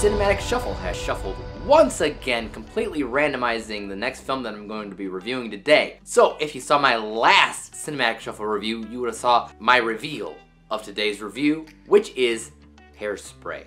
Cinematic Shuffle has shuffled once again, completely randomizing the next film that I'm going to be reviewing today. So if you saw my last Cinematic Shuffle review, you would have saw my reveal of today's review, which is Hairspray.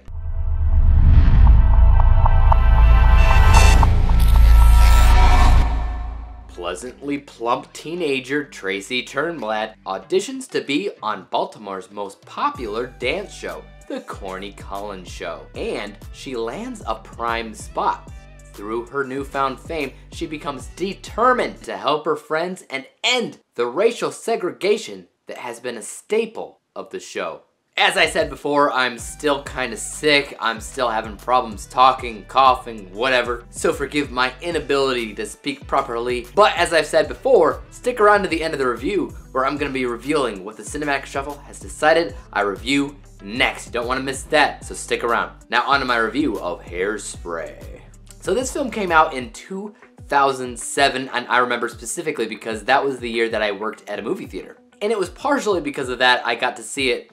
Pleasantly plump teenager Tracy Turnblad auditions to be on Baltimore's most popular dance show, The Corny Collins Show, and she lands a prime spot. Through her newfound fame, she becomes determined to help her friends and end the racial segregation that has been a staple of the show. As I said before, I'm still kind of sick. I'm still having problems talking, coughing, whatever. So forgive my inability to speak properly. But as I've said before, stick around to the end of the review where I'm going to be revealing what the Cinematic Shuffle has decided I review next. You don't want to miss that, so stick around. Now on to my review of Hairspray. So this film came out in 2007, and I remember specifically because that was the year that I worked at a movie theater. And it was partially because of that I got to see it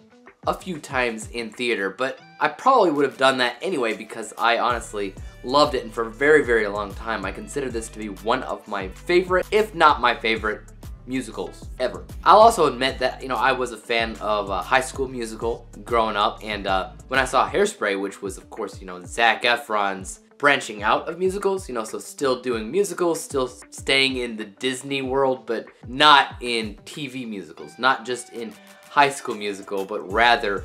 a few times in theater, but I probably would have done that anyway because I honestly loved it, and for a very, very long time I consider this to be one of my favorite, if not my favorite, musicals ever. I'll also admit that, you know, I was a fan of High School Musical growing up, and when I saw Hairspray, which was of course, you know, Zac Efron's branching out of musicals, you know, so still doing musicals, still staying in the Disney world, but not in TV musicals, not just in High School Musical, but rather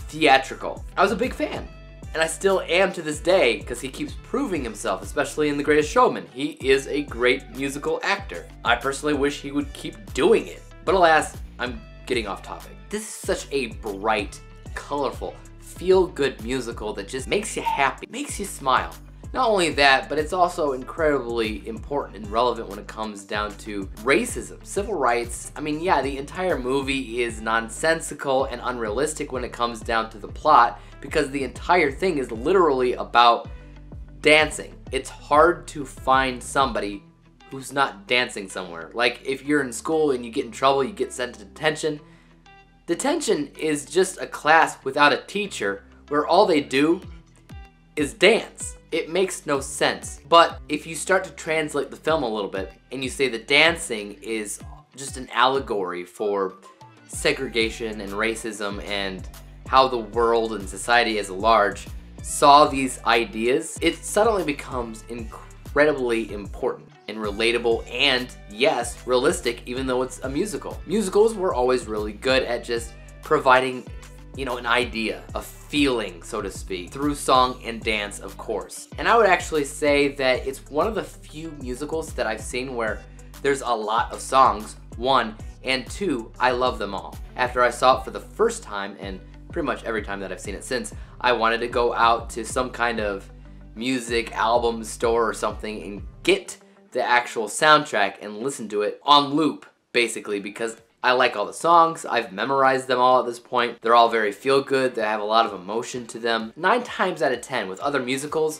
theatrical. I was a big fan, and I still am to this day because he keeps proving himself, especially in The Greatest Showman. He is a great musical actor. I personally wish he would keep doing it, but alas, I'm getting off topic. This is such a bright, colorful, feel-good musical that just makes you happy, makes you smile. Not only that, but it's also incredibly important and relevant when it comes down to racism, civil rights. I mean, yeah, the entire movie is nonsensical and unrealistic when it comes down to the plot because the entire thing is literally about dancing. It's hard to find somebody who's not dancing somewhere. Like, if you're in school and you get in trouble, you get sent to detention. Detention is just a class without a teacher where all they do is dance. It makes no sense. But if you start to translate the film a little bit and you say that dancing is just an allegory for segregation and racism and how the world and society as a large saw these ideas, it suddenly becomes incredibly important and relatable and, yes, realistic, even though it's a musical. Musicals were always really good at just providing, you know, an idea, a feeling, so to speak, through song and dance, of course. And I would actually say that it's one of the few musicals that I've seen where there's a lot of songs, one, and two, I love them all. After I saw it for the first time, and pretty much every time that I've seen it since, I wanted to go out to some kind of music album store or something and get the actual soundtrack and listen to it on loop, basically, because I like all the songs. I've memorized them all at this point. They're all very feel-good. They have a lot of emotion to them. 9 times out of 10 with other musicals,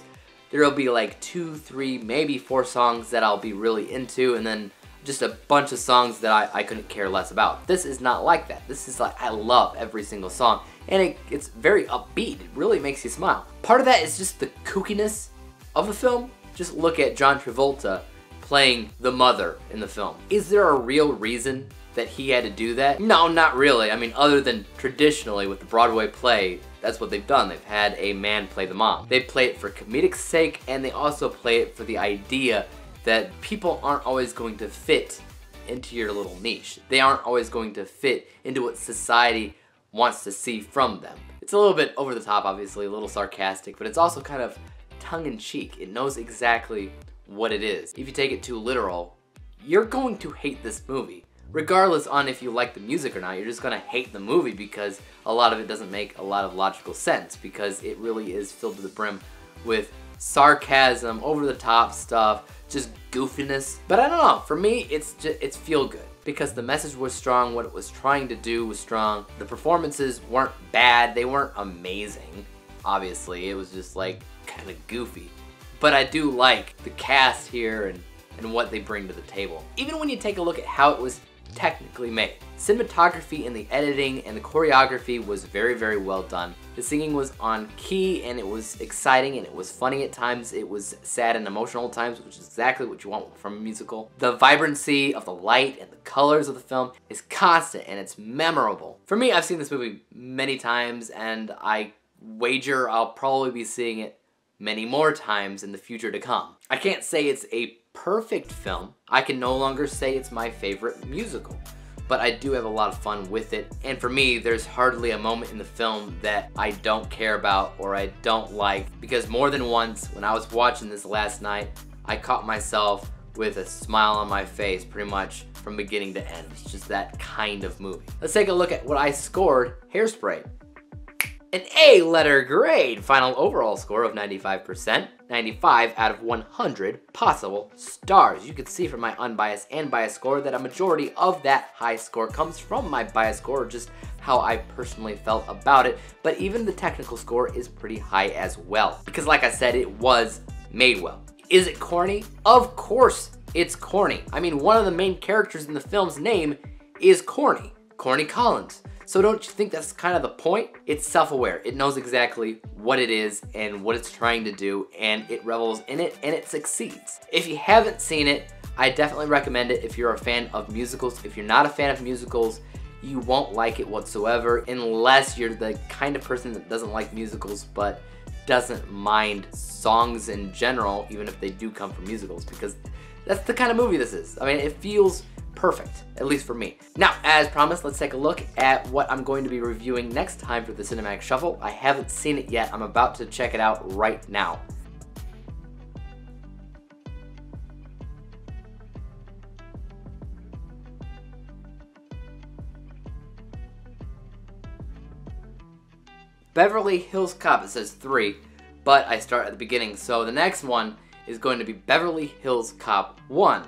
there'll be like 2, 3, maybe 4 songs that I'll be really into, and then just a bunch of songs that I couldn't care less about. This is not like that. This is like, I love every single song, and it's very upbeat. It really makes you smile. Part of that is just the kookiness of the film. Just look at John Travolta playing the mother in the film. Is there a real reason that he had to do that? No, not really. I mean, other than traditionally with the Broadway play, that's what they've done. They've had a man play the mom. They play it for comedic sake, and they also play it for the idea that people aren't always going to fit into your little niche. They aren't always going to fit into what society wants to see from them. It's a little bit over the top, obviously, a little sarcastic, but it's also kind of tongue-in-cheek. It knows exactly what it is. If you take it too literal, you're going to hate this movie. Regardless on if you like the music or not, you're just gonna hate the movie because a lot of it doesn't make a lot of logical sense because it really is filled to the brim with sarcasm, over-the-top stuff, just goofiness. But I don't know, for me, it's feel good because the message was strong, what it was trying to do was strong. The performances weren't bad, they weren't amazing, obviously. It was just like kind of goofy. But I do like the cast here and what they bring to the table. Even when you take a look at how it was technically made. Cinematography and the editing and the choreography was very, very well done. The singing was on key and it was exciting and it was funny at times. It was sad and emotional at times, which is exactly what you want from a musical. The vibrancy of the light and the colors of the film is constant and it's memorable. For me, I've seen this movie many times and I wager I'll probably be seeing it many more times in the future to come. I can't say it's a perfect film. I can no longer say it's my favorite musical, but I do have a lot of fun with it. And for me, there's hardly a moment in the film that I don't care about or I don't like, because more than once when I was watching this last night, I caught myself with a smile on my face pretty much from beginning to end. It's just that kind of movie. Let's take a look at what I scored Hairspray. An A letter grade, final overall score of 95%, 95 out of 100 possible stars. You can see from my unbiased and biased score that a majority of that high score comes from my biased score, or just how I personally felt about it, but even the technical score is pretty high as well. Because like I said, it was made well. Is it corny? Of course it's corny. I mean, one of the main characters in the film's name is Corny Collins. So don't you think that's kind of the point? It's self-aware. It knows exactly what it is and what it's trying to do, and it revels in it and it succeeds. If you haven't seen it, I definitely recommend it if you're a fan of musicals. If you're not a fan of musicals, you won't like it whatsoever unless you're the kind of person that doesn't like musicals but doesn't mind songs in general, even if they do come from musicals, because that's the kind of movie this is. I mean, it feels perfect, at least for me. Now, as promised, let's take a look at what I'm going to be reviewing next time for the Cinematic Shuffle. I haven't seen it yet. I'm about to check it out right now. Beverly Hills Cop, it says 3, but I start at the beginning. So the next one is going to be Beverly Hills Cop 1.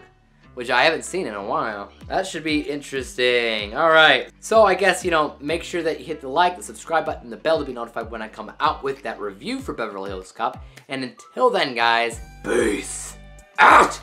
Which I haven't seen in a while. That should be interesting. All right. So I guess, make sure that you hit the like, the subscribe button, and the bell to be notified when I come out with that review for Beverly Hills Cop. And until then, guys, peace out.